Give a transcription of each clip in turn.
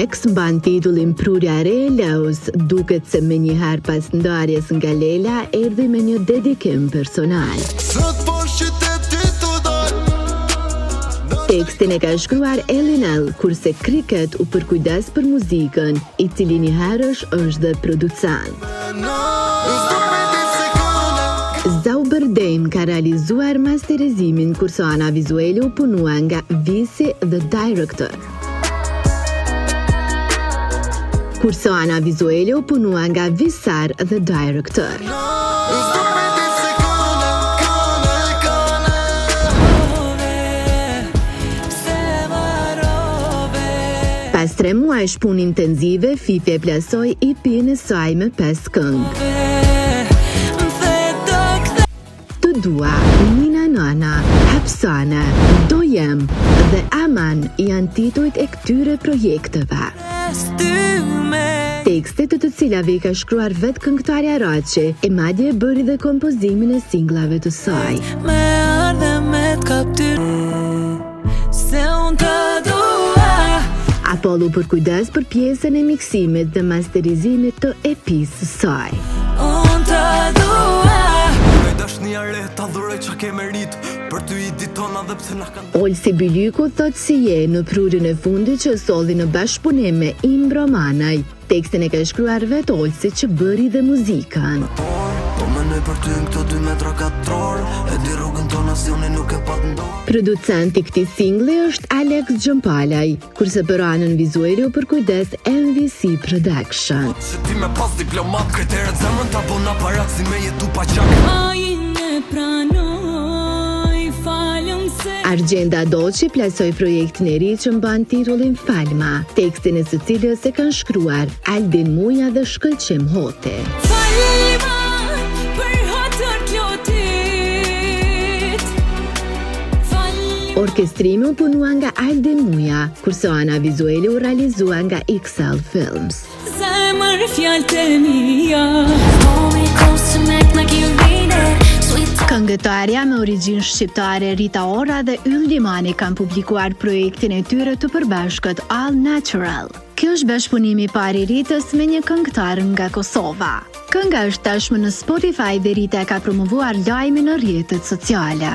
Alex mban titullin Prurja e re e Leos, duket se më njëherë pas ndarjes nga Lela erdhi me një dedikim personal. Tekstin e ka shkruar Elinel, kurse Cricket u përkujdes për muzikën, I cili njëherë është dhe producent. Zauberdane ka realizuar masterizimin kurse ana vizuale u punua nga Visi the Director. Kurse ana vizuale u punua nga Visar the Director. Pas 3 muajsh punë intenzive, Fifi e plasoi EP-n e saj me 5 këngë. Të dua, Nina Nana, Hapsana, Do jem dhe Aman janë titujt e këtyre projekteve. Tekstet të cilave I ka shkruar vetë këngëtarja Raçi, e madje e bëri dhe kompozimin e singlave të saj. Apollo përkujdes për pjesën e miksimit dhe masterizimit të EP-së saj. Olsi Bylyku thot si je në prurjen e fundit që solli në bashkëpunim me Imbro Manaj. Tekstin e ka shkruar vetë Olsi që bëri dhe muzikën. Producenti këtij singli është Alex Gjëmpalaj, kurse për anën vizuale u përkujdes MVC Production. Argjenda Doçi plasoi projektin e ri që mban titullin Falma, tekstin e së cilës e kanë shkruar Aldin Muja dhe Shkëlqim Hoti. Orkestrimi u punua nga Aldin Muja, kurse ana vizuale u realizua nga XL Films. Këngëtarja me origjinë shqiptare Rita Ora dhe Yll Limani kanë publikuar projektin e tyre të përbashkët All Natural. Kjo është bashkëpunimi I parë I Ritës me një këngëtar nga Kosova. Kënga është tashmë në Spotify dhe Rita ka promovuar lajmin në rrjetet sociale.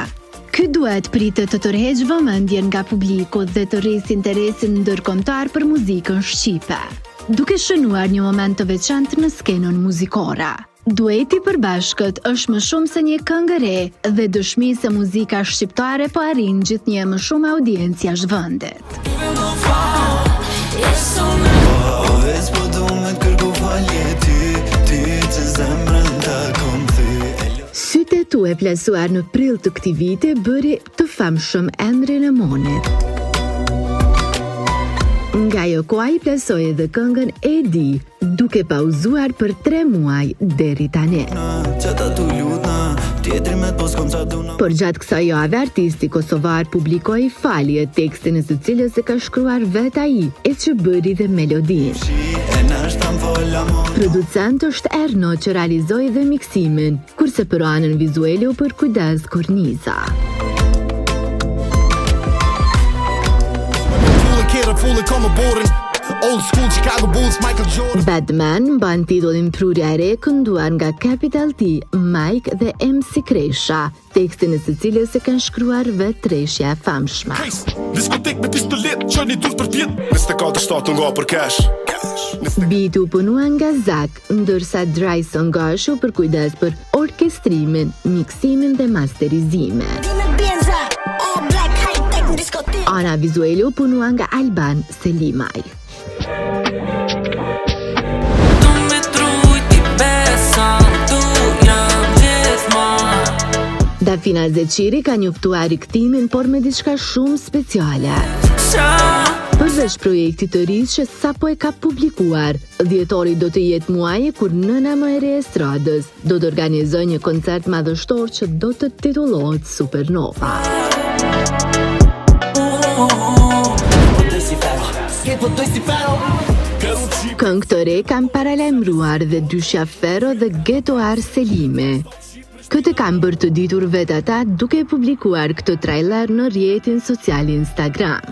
Ky duet pritet të tërheqë vëmendjen nga publiku dhe të rrisë interesin ndërkombëtar për muzikën shqipe, duke shënuar një moment të veçantë në skenën muzikore. Dueti përbashkët është më shumë se një këngë re dhe dëshmi se muzika shqiptare po arrin gjithnjë më shumë audiencë jashtë vendit. Sytë e tu e plasuar në prill të këtij viti bëri të famshëm emrin e Monit. Nga jo koha I plasoi edhe këngën E di, duke pauzuar për 3 muaj deri tani. Por gjatë kësaj jave artisti kosovar publikoi Falje, tekstin e së cilës e ka shkruar vetë ai, e që bëri dhe melodinë. Producent është Erno që realizoi dhe miksimin, kurse për anën vizuale u përkujdes Korniza. Batman mban titullin Prurja e re kënduar nga Capital T, Mike dhe MC Kresha, tekstin e së cilës e kanë shkruar vetë Treshja e famshme. Beat u punua nga Zak, ndërsa Dryson Gash u përkujdes për orkestrimin, miksimin dhe masterizimin. Ana vizuale u punua nga Alban Selimaj. Dafina Zeqiri ka njoftuar riktimin, por me diçka shumë speciale. Përveç projektit të ri që sapo e ka publikuar, dhjetori do të jetë muaji kur nëna më e re e estradës do të organizojë një koncert madhështor që do të titullohet Supernova. Këngë të re kanë paralajmëruar dhe Dyshja Ferro dhe Getoar Selimi. Këtë kanë bërë të ditur vetë ata duke publikuar këtë trailer në rrjetin social Instagram.